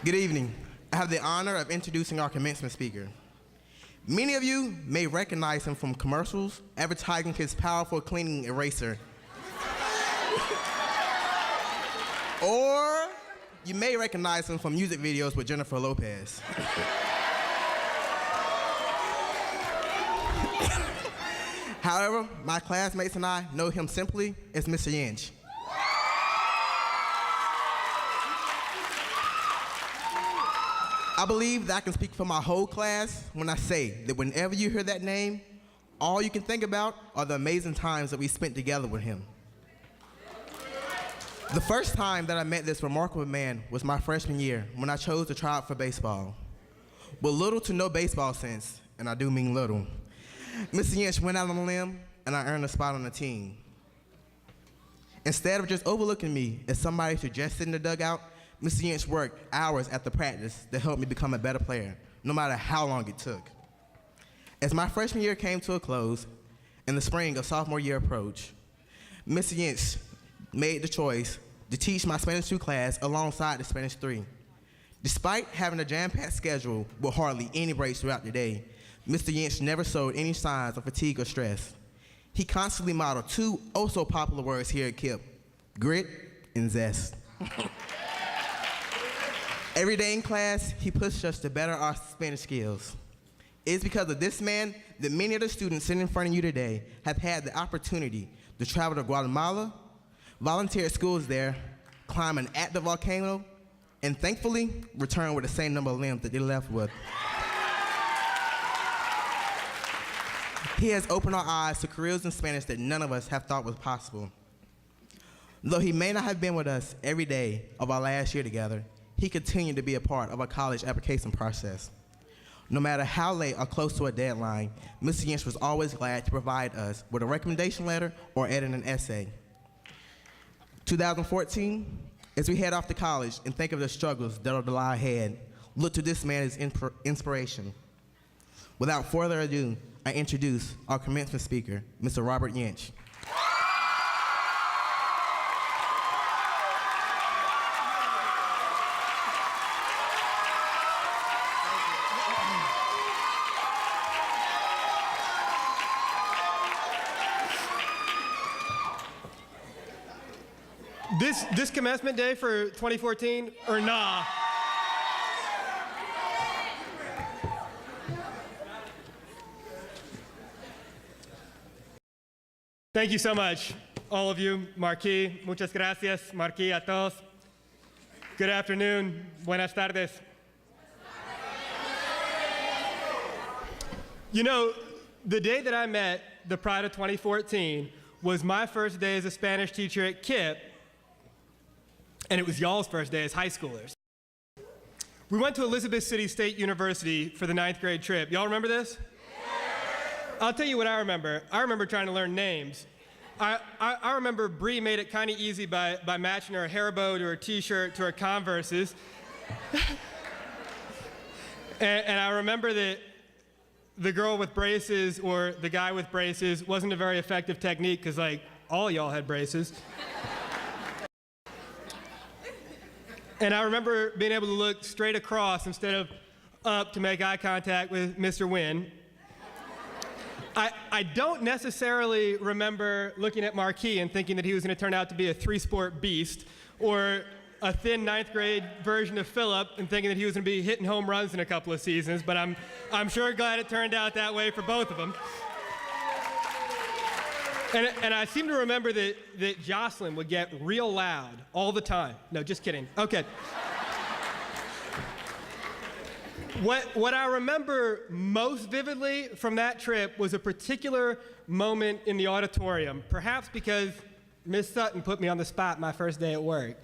Good evening. I have the honor of introducing our commencement speaker. Many of you may recognize him from commercials advertising his powerful cleaning eraser. Or you may recognize him from music videos with Jennifer Lopez. However, my classmates and I know him simply as Mr. Jentsch. I believe that I can speak for my whole class when I say that whenever you hear that name, all you can think about are the amazing times that we spent together with him. The first time that I met this remarkable man was my freshman year when I chose to try out for baseball. With little to no baseball sense, and I do mean little, Mr. Jentsch went out on a limb and I earned a spot on the team. Instead of just overlooking me as somebody who just sit in the dugout, Mr. Jentsch worked hours after practice to help me become a better player, no matter how long it took. As my freshman year came to a close and the spring of sophomore year approached, Mr. Jentsch made the choice to teach my Spanish 2 class alongside the Spanish 3. Despite having a jam-packed schedule with hardly any breaks throughout the day, Mr. Jentsch never showed any signs of fatigue or stress. He constantly modeled two oh-so-popular words here at KIPP: grit and zest. Every day in class, he pushed us to better our Spanish skills. It's because of this man that many of the students sitting in front of you today have had the opportunity to travel to Guatemala, volunteer at schools there, climb an active volcano, and thankfully return with the same number of limbs that they left with. He has opened our eyes to careers in Spanish that none of us have thought was possible. Though he may not have been with us every day of our last year together, he continued to be a part of our college application process. No matter how late or close to a deadline, Mr. Jentsch was always glad to provide us with a recommendation letter or edit an essay. 2014, as we head off to college and think of the struggles that will lie ahead, look to this man as inspiration. Without further ado, I introduce our commencement speaker, Mr. Robert Jentsch. This commencement day for 2014, or nah? Thank you so much, all of you. Marquis, muchas gracias. Marquis, a todos. Good afternoon. Buenas tardes. You know, the day that I met the Pride of 2014 was my first day as a Spanish teacher at KIPP, and it was y'all's first day as high schoolers. We went to Elizabeth City State University for the 9th grade trip. Y'all remember this? I'll tell you what I remember. I remember trying to learn names. I remember Bree made it kind of easy by matching her hair bow to her t-shirt to her Converses. and I remember that the girl with braces or the guy with braces wasn't a very effective technique because, like, all y'all had braces. And I remember being able to look straight across instead of up to make eye contact with Mr. Wynn. I don't necessarily remember looking at Marquis and thinking that he was going to turn out to be a three-sport beast, or a thin 9th grade version of Philip and thinking that he was going to be hitting home runs in a couple of seasons, but I'm sure glad it turned out that way for both of them. And I seem to remember that Jocelyn would get real loud all the time. No, just kidding. Okay. What I remember most vividly from that trip was a particular moment in the auditorium, perhaps because Miss Sutton put me on the spot my first day at work.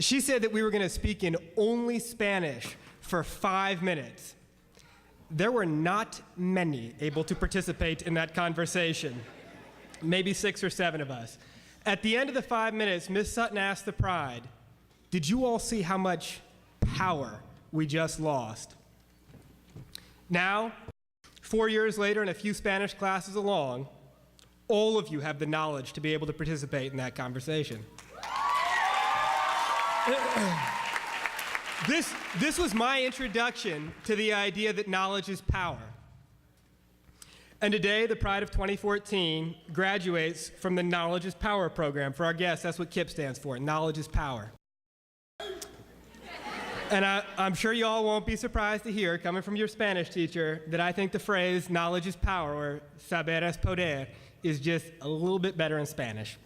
She said that we were going to speak in only Spanish for 5 minutes. There were not many able to participate in that conversation, maybe 6 or 7 of us. At the end of the 5 minutes, Miss Sutton asked the Pride, "Did you all see how much power we just lost?" Now, 4 years later and a few Spanish classes along, all of you have the knowledge to be able to participate in that conversation. This was my introduction to the idea that knowledge is power. And today, the Pride of 2014 graduates from the Knowledge is Power program. For our guests, that's what KIPP stands for, Knowledge is Power. And I'm sure you all won't be surprised to hear, coming from your Spanish teacher, that I think the phrase knowledge is power, or saber es poder, is just a little bit better in Spanish.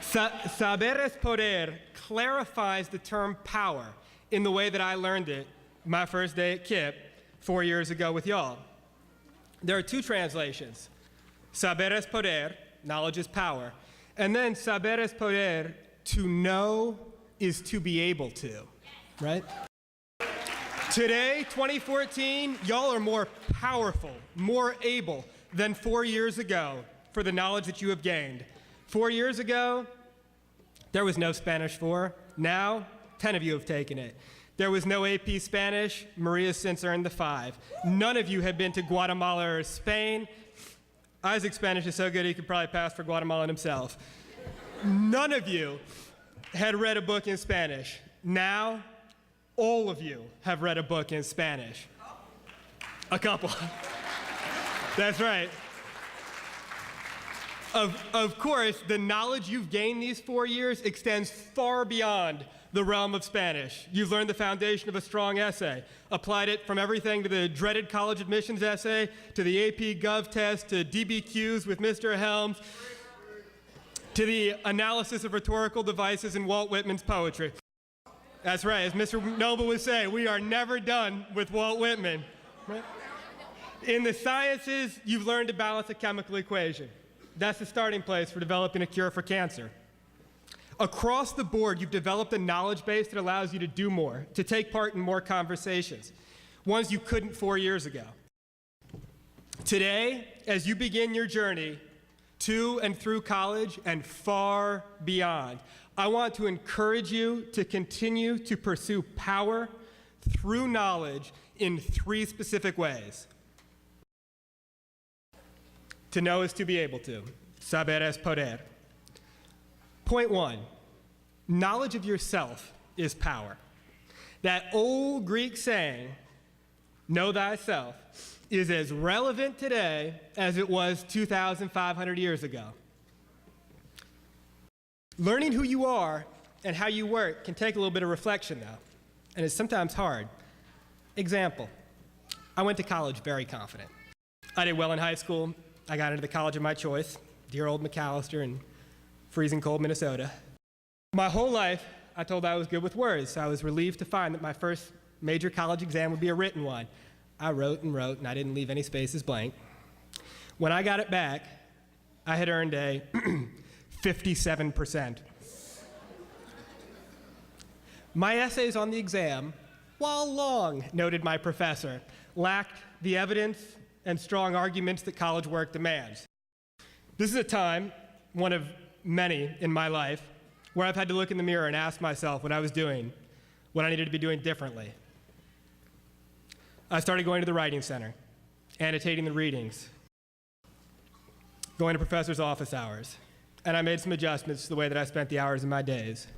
Saber es poder clarifies the term power in the way that I learned it my first day at KIPP 4 years ago with y'all. There are two translations. Saber es poder, knowledge is power. And then saber es poder, to know is to be able to, right? Today, 2014, y'all are more powerful, more able than 4 years ago for the knowledge that you have gained. 4 years ago, there was no Spanish 4. Now, 10 of you have taken it. There was no AP Spanish. Maria's since earned the 5. None of you have been to Guatemala or Spain. Isaac's Spanish is so good he could probably pass for Guatemalan himself. None of you had read a book in Spanish. Now, all of you have read a book in Spanish. A couple. That's right. Of course, the knowledge you've gained these 4 years extends far beyond the realm of Spanish. You've learned the foundation of a strong essay, applied it from everything to the dreaded college admissions essay, to the AP Gov test, to DBQs with Mr. Helms, to the analysis of rhetorical devices in Walt Whitman's poetry. That's right, as Mr. Noble would say, we are never done with Walt Whitman. Right? In the sciences, you've learned to balance a chemical equation. That's the starting place for developing a cure for cancer. Across the board, you've developed a knowledge base that allows you to do more, to take part in more conversations, ones you couldn't 4 years ago. Today, as you begin your journey to and through college and far beyond, I want to encourage you to continue to pursue power through knowledge in 3 specific ways. To know is to be able to. Saber es poder. Point 1, knowledge of yourself is power. That old Greek saying, know thyself, is as relevant today as it was 2,500 years ago. Learning who you are and how you work can take a little bit of reflection, though, and it's sometimes hard. Example, I went to college very confident. I did well in high school. I got into the college of my choice, dear old McAllister in freezing cold Minnesota. My whole life, I told I was good with words, so I was relieved to find that my first major college exam would be a written one. I wrote, and I didn't leave any spaces blank. When I got it back, I had earned a 57%. My essays on the exam, while long, noted my professor, lacked the evidence and strong arguments that college work demands. This is a time, one of many in my life, where I've had to look in the mirror and ask myself what I was doing, what I needed to be doing differently. I started going to the writing center, annotating the readings, going to professors' office hours, and I made some adjustments to the way that I spent the hours in my days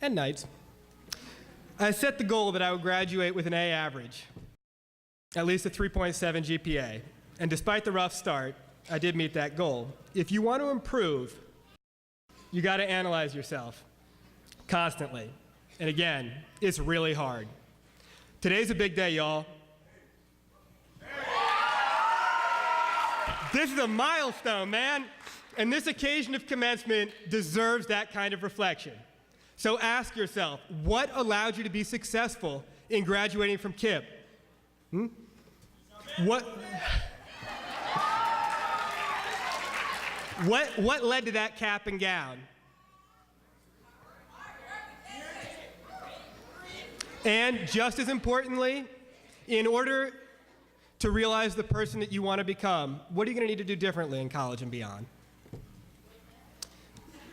and nights. I set the goal that I would graduate with an A average, at least a 3.7 GPA, and despite the rough start, I did meet that goal. If you want to improve, you got to analyze yourself constantly. And again, it's really hard. Today's a big day, y'all. This is a milestone, man. And this occasion of commencement deserves that kind of reflection. So ask yourself, what allowed you to be successful in graduating from KIPP? What led to that cap and gown? And just as importantly, in order to realize the person that you want to become, what are you going to need to do differently in college and beyond?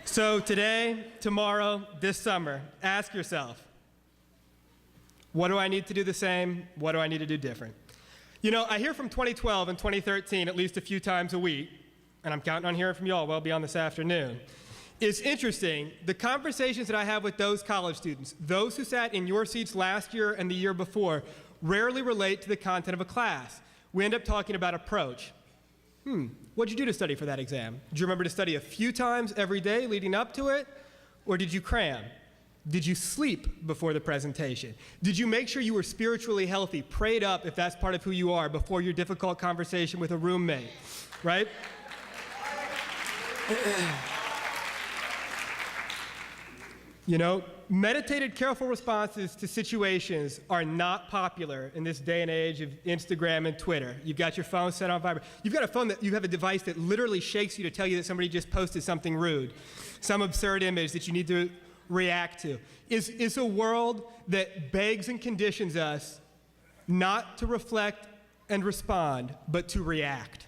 So today, tomorrow, this summer, ask yourself, what do I need to do the same? What do I need to do different? You know, I hear from 2012 and 2013 at least a few times a week, and I'm counting on hearing from y'all well beyond this afternoon. It's interesting, the conversations that I have with those college students, those who sat in your seats last year and the year before, rarely relate to the content of a class. We end up talking about approach. What'd you do to study for that exam? Did you remember to study a few times every day leading up to it? Or did you cram? Did you sleep before the presentation? Did you make sure you were spiritually healthy, prayed up if that's part of who you are, before your difficult conversation with a roommate, right? You know, meditated, careful responses to situations are not popular in this day and age of Instagram and Twitter. You've got your phone set on vibrate. You've got a phone that you have a device that literally shakes you to tell you that somebody just posted something rude, some absurd image that you need to react to. It's a world that begs and conditions us not to reflect and respond, but to react.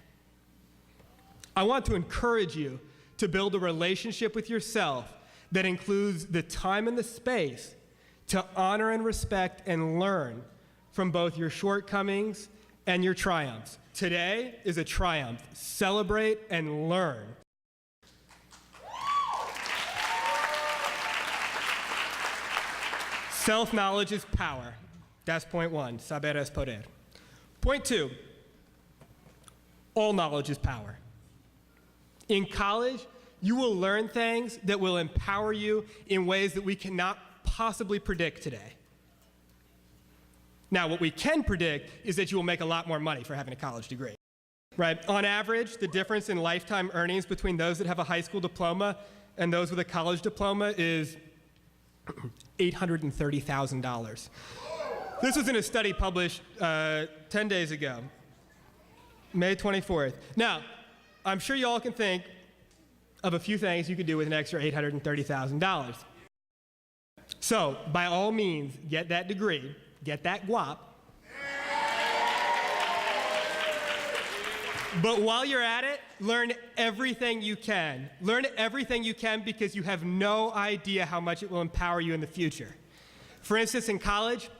I want to encourage you to build a relationship with yourself that includes the time and the space to honor and respect and learn from both your shortcomings and your triumphs. Today is a triumph. Celebrate and learn. Self-knowledge is power. That's point one. Saber es poder. Point two, all knowledge is power. In college, you will learn things that will empower you in ways that we cannot possibly predict today. Now, what we can predict is that you will make a lot more money for having a college degree, right? On average, the difference in lifetime earnings between those that have a high school diploma and those with a college diploma is $830,000. This was in a study published 10 days ago, May 24th. Now, I'm sure you all can think of a few things you could do with an extra $830,000. So, by all means, get that degree, get that guap. But while you're at it, learn everything you can. Learn everything you can because you have no idea how much it will empower you in the future. For instance, in college,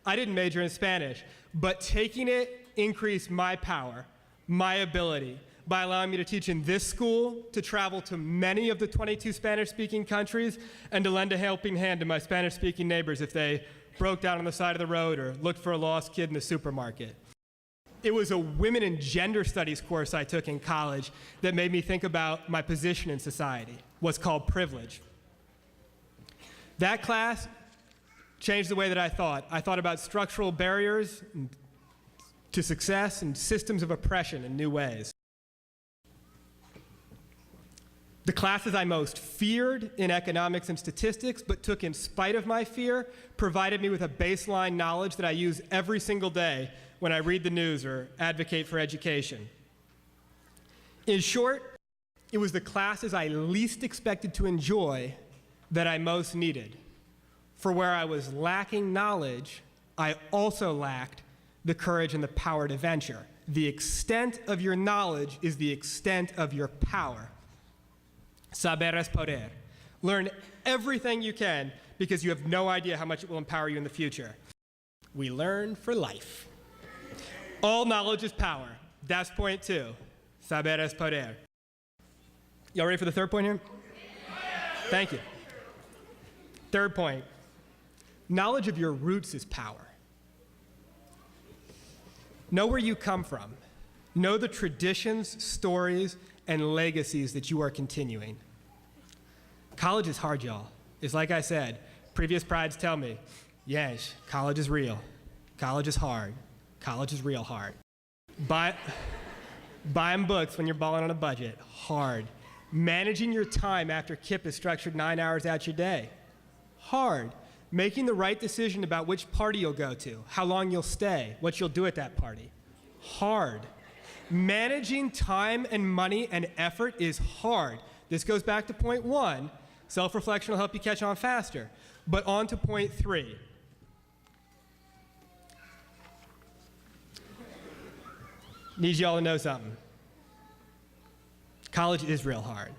I didn't major in Spanish, but taking it increased my power, my ability, by allowing me to teach in this school, to travel to many of the 22 Spanish-speaking countries, and to lend a helping hand to my Spanish-speaking neighbors if they broke down on the side of the road or looked for a lost kid in the supermarket. It was a women and gender studies course I took in college that made me think about my position in society, what's called privilege. That class changed the way that I thought. I thought about structural barriers to success and systems of oppression in new ways. The classes I most feared in economics and statistics, but took in spite of my fear, provided me with a baseline knowledge that I use every single day when I read the news or advocate for education. In short, it was the classes I least expected to enjoy that I most needed. For where I was lacking knowledge, I also lacked the courage and the power to venture. The extent of your knowledge is the extent of your power. Saber es poder. Learn everything you can because you have no idea how much it will empower you in the future. We learn for life. All knowledge is power. That's point two. Saber es poder. Y'all ready for the third point here? Thank you. Third point. Knowledge of your roots is power. Know where you come from. Know the traditions, stories, and legacies that you are continuing. College is hard, y'all. It's like I said, previous prides tell me, yes, college is real. College is hard. College is real hard. Buying books when you're balling on a budget, hard. Managing your time after KIPP is structured 9 hours out your day, hard. Making the right decision about which party you'll go to, how long you'll stay, what you'll do at that party, hard. Managing time and money and effort is hard. This goes back to point one. Self-reflection will help you catch on faster. But on to point three. Need y'all to know something. College is real hard.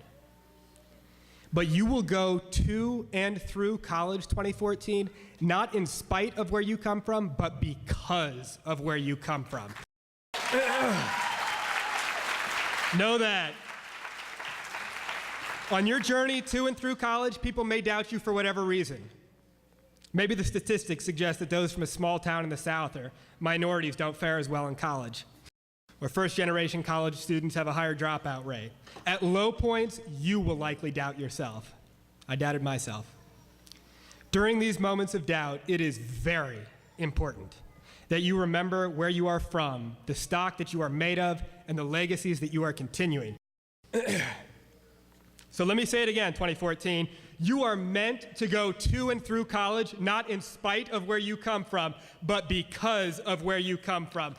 But you will go to and through college 2014, not in spite of where you come from, but because of where you come from. Know that. On your journey to and through college, people may doubt you for whatever reason. Maybe the statistics suggest that those from a small town in the South or minorities don't fare as well in college, or first-generation college students have a higher dropout rate. At low points, you will likely doubt yourself. I doubted myself. During these moments of doubt, it is very important that you remember where you are from, the stock that you are made of, and the legacies that you are continuing. So let me say it again, 2014. You are meant to go to and through college, not in spite of where you come from, but because of where you come from.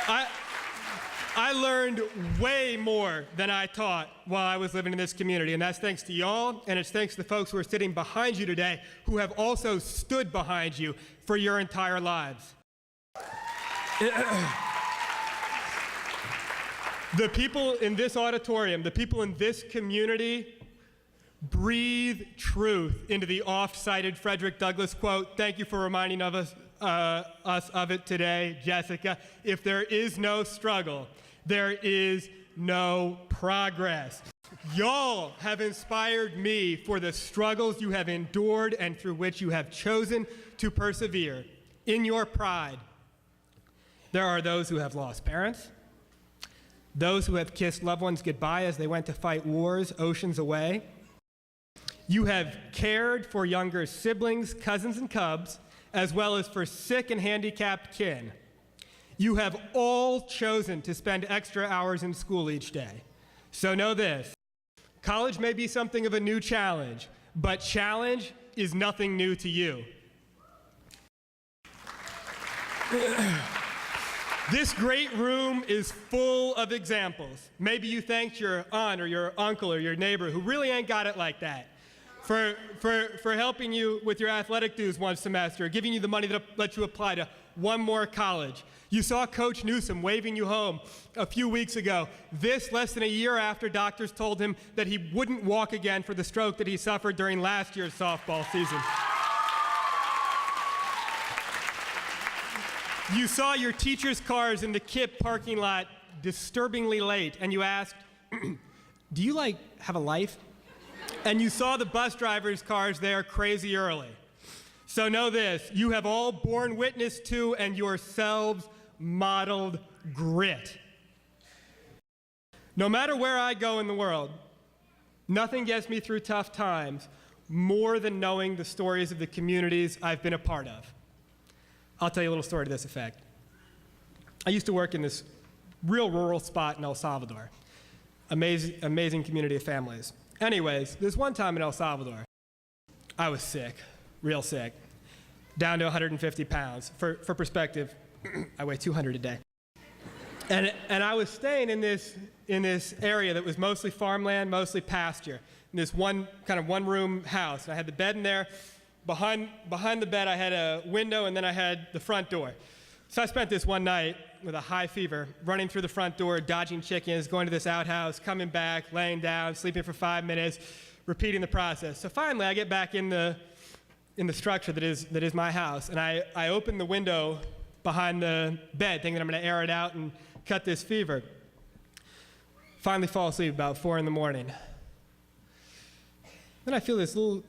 I learned way more than I taught while I was living in this community, and that's thanks to y'all, and it's thanks to the folks who are sitting behind you today who have also stood behind you for your entire lives. The people in this auditorium, the people in this community, breathe truth into the oft-cited Frederick Douglass quote. Thank you for reminding us of it today, Jessica. If there is no struggle, there is no progress. Y'all have inspired me for the struggles you have endured and through which you have chosen to persevere. In your pride, there are those who have lost parents, those who have kissed loved ones goodbye as they went to fight wars oceans away. You have cared for younger siblings, cousins, and cubs, as well as for sick and handicapped kin. You have all chosen to spend extra hours in school each day. So know this, college may be something of a new challenge, but challenge is nothing new to you. This great room is full of examples. Maybe you thanked your aunt or your uncle or your neighbor who really ain't got it like that for helping you with your athletic dues one semester, giving you the money that lets you apply to one more college. You saw Coach Newsom waving you home a few weeks ago, this less than a year after doctors told him that he wouldn't walk again for the stroke that he suffered during last year's softball season. You saw your teachers' cars in the KIPP parking lot disturbingly late, and you asked, do you, have a life? And you saw the bus drivers' cars there crazy early. So know this, you have all borne witness to and yourselves modeled grit. No matter where I go in the world, nothing gets me through tough times more than knowing the stories of the communities I've been a part of. I'll tell you a little story to this effect. I used to work in this real rural spot in El Salvador. Amazing community of families. Anyways, this one time in El Salvador, I was sick, real sick, down to 150 pounds. For perspective, I weigh 200 a day. And I was staying in this area that was mostly farmland, mostly pasture, in this one-room house. And I had the bed in there. Behind the bed, I had a window, and then I had the front door. So I spent this one night with a high fever, running through the front door, dodging chickens, going to this outhouse, coming back, laying down, sleeping for 5 minutes, repeating the process. So finally, I get back in the structure that is my house, and I open the window behind the bed, thinking I'm going to air it out and cut this fever. Finally fall asleep about 4 in the morning. Then I feel this little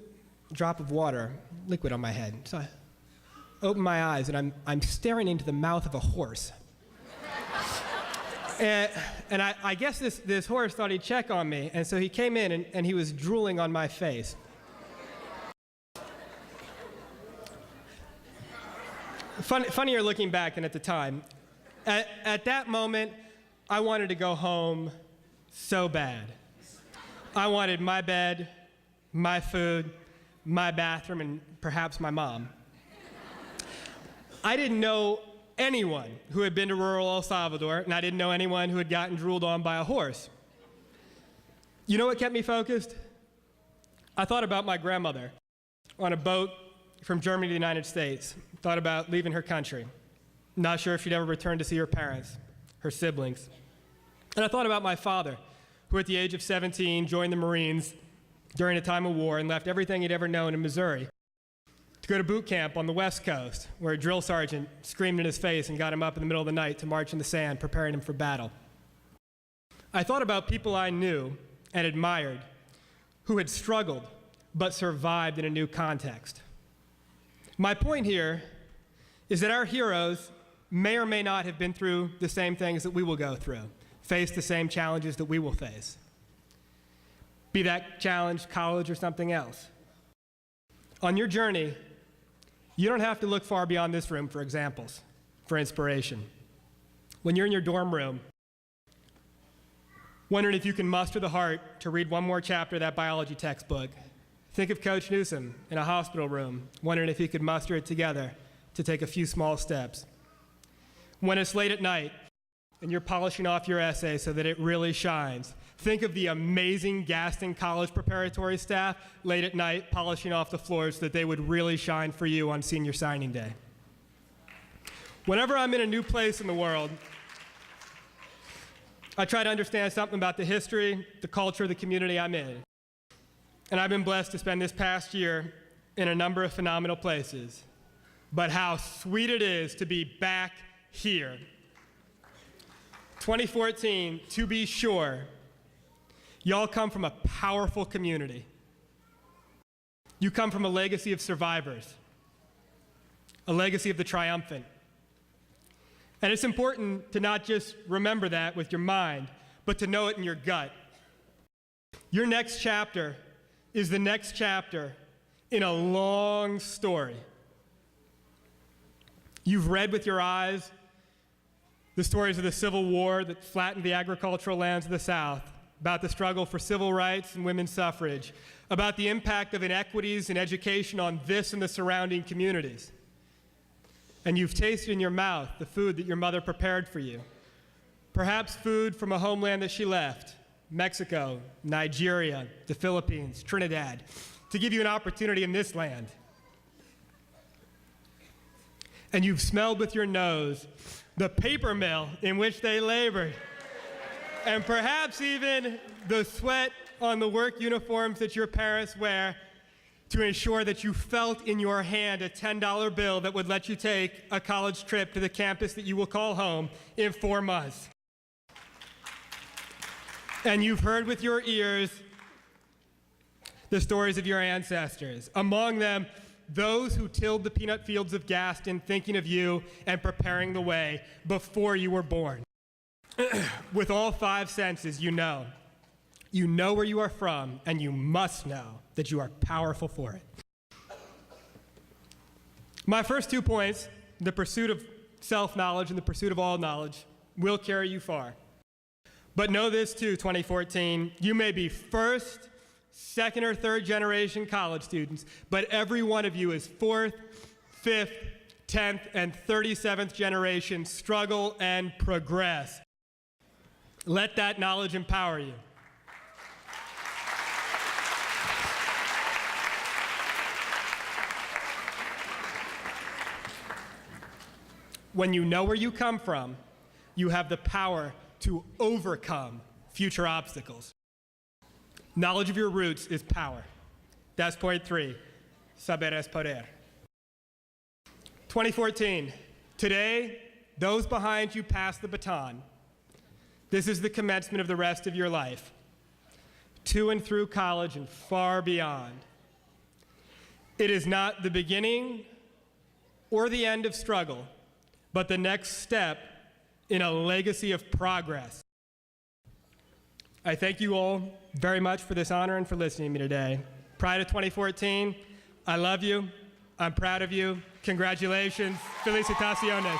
drop of water, liquid on my head. So I open my eyes, and I'm staring into the mouth of a horse. and I guess this horse thought he'd check on me, and so he came in, and he was drooling on my face. Funnier looking back than at the time. At that moment, I wanted to go home so bad. I wanted my bed, my food, my bathroom, and perhaps my mom. I didn't know anyone who had been to rural El Salvador, and I didn't know anyone who had gotten drooled on by a horse. You know what kept me focused? I thought about my grandmother on a boat from Germany to the United States. Thought about leaving her country. Not sure if she'd ever return to see her parents, her siblings. And I thought about my father, who at the age of 17 joined the Marines during a time of war and left everything he'd ever known in Missouri to go to boot camp on the West Coast, where a drill sergeant screamed in his face and got him up in the middle of the night to march in the sand, preparing him for battle. I thought about people I knew and admired, who had struggled but survived in a new context. My point here is that our heroes may or may not have been through the same things that we will go through, faced the same challenges that we will face. Be that challenge college or something else. On your journey, you don't have to look far beyond this room for examples, for inspiration. When you're in your dorm room, wondering if you can muster the heart to read one more chapter of that biology textbook, think of Coach Newsom in a hospital room, wondering if he could muster it together to take a few small steps. When it's late at night and you're polishing off your essay so that it really shines, think of the amazing Gaston College Preparatory staff late at night polishing off the floors so that they would really shine for you on senior signing day. Whenever I'm in a new place in the world, I try to understand something about the history, the culture, the community I'm in. And I've been blessed to spend this past year in a number of phenomenal places. But how sweet it is to be back here. 2014, to be sure, y'all come from a powerful community. You come from a legacy of survivors, a legacy of the triumphant. And it's important to not just remember that with your mind, but to know it in your gut. Your next chapter is the next chapter in a long story. You've read with your eyes the stories of the Civil War that flattened the agricultural lands of the South, about the struggle for civil rights and women's suffrage, about the impact of inequities in education on this and the surrounding communities. And you've tasted in your mouth the food that your mother prepared for you. Perhaps food from a homeland that she left, Mexico, Nigeria, the Philippines, Trinidad, to give you an opportunity in this land. And you've smelled with your nose the paper mill in which they labored, and perhaps even the sweat on the work uniforms that your parents wear to ensure that you felt in your hand a $10 bill that would let you take a college trip to the campus that you will call home in 4 months. And you've heard with your ears the stories of your ancestors, among them those who tilled the peanut fields of Gaston, thinking of you and preparing the way before you were born. With all 5 senses, you know. You know where you are from, and you must know that you are powerful for it. My first 2 points, the pursuit of self-knowledge and the pursuit of all knowledge, will carry you far. But know this too, 2014, you may be first, second, or third generation college students, but every one of you is 4th, 5th, 10th, and 37th generation struggle and progress. Let that knowledge empower you. When you know where you come from, you have the power to overcome future obstacles. Knowledge of your roots is power. That's point 3. Saber es poder. 2014. Today, those behind you pass the baton. This is the commencement of the rest of your life, to and through college and far beyond. It is not the beginning or the end of struggle, but the next step in a legacy of progress. I thank you all very much for this honor and for listening to me today. Pride of 2014, I love you. I'm proud of you. Congratulations. Felicitaciones.